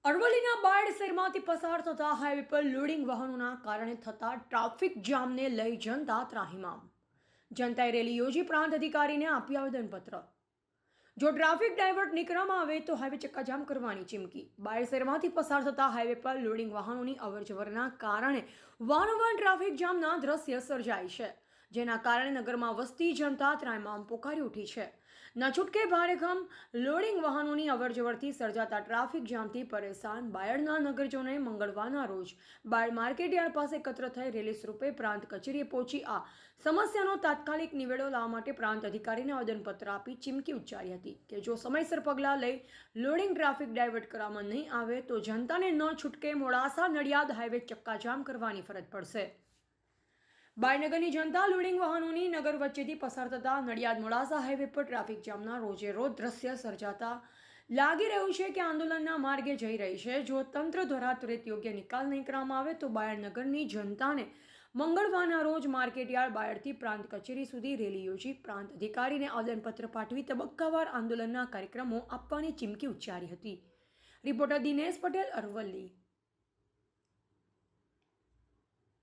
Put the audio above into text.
અરવલ્લીના બાયડ શહેરમાંથી પસાર થતા હાઈવે પર લોડિંગ વાહનોના કારણે થતા ટ્રાફિક જામને લઈ જનતા ત્રાહિમામ. જનતાએ રેલી યોજી પ્રાંત અધિકારીને આપ્યું આવેદનપત્ર. જો ટ્રાફિક ડાયવર્ટ નીકળવામાં આવે તો હાઈવે ચક્કાજામ કરવાની ચીમકી. બાયડ શહેરમાંથી પસાર થતા હાઈવે પર લોડિંગ વાહનોની અવરજવરના કારણે વારંવાર ટ્રાફિક જામના દ્રશ્ય સર્જાય છે, જેના કારણે નગરમાં વસતી જનતા ત્રાહિમામ પોકારી ઉઠી છે. ન છૂટકે ભારેખમ લોડિંગ વાહનોની અવરજવરથી સર્જાતા ટ્રાફિક જામથી પરેશાન બાયડના નગરજનોએ મંગળવારના રોજ બાયડ માર્કેટયાર્ડ પાસે એકત્ર થઈ રેલી સ્વરૂપે પ્રાંત કચેરીએ પહોંચી આ સમસ્યાનો તાત્કાલિક નિવેડો લાવવા માટે પ્રાંત અધિકારીને આવેદનપત્ર આપી ચીમકી ઉચ્ચારી હતી કે જો સમયસર પગલાં લઈ લોડિંગ ટ્રાફિક ડાયવર્ટ કરવામાં નહીં આવે તો જનતાને ન છૂટકે મોડાસા નડિયાદ હાઈવે ચક્કાજામ કરવાની ફરજ પડશે. બાયનગરની જનતા લોડિંગ વાહનોની નગર વચ્ચેથી પસાર થતા નડિયાદ મોડાસા હાઈવે પર ટ્રાફિક જામના રોજે રોજ દ્રશ્ય સર્જાતા લાગી રહ્યું છે કે આંદોલનના માર્ગે જઈ રહી છે. જો તંત્ર દ્વારા ત્વરિત યોગ્ય નિકાલ નહીં કરવામાં આવે તો બાયડ નગરની જનતાને મંગળવારના રોજ માર્કેટયાર્ડ બાયડથી પ્રાંત કચેરી સુધી રેલી યોજી પ્રાંત અધિકારીને આવેદનપત્ર પાઠવી તબક્કાવાર આંદોલનના કાર્યક્રમો આપવાની ચીમકી ઉચ્ચારી હતી. રિપોર્ટર દિનેશ પટેલ, અરવલ્લી.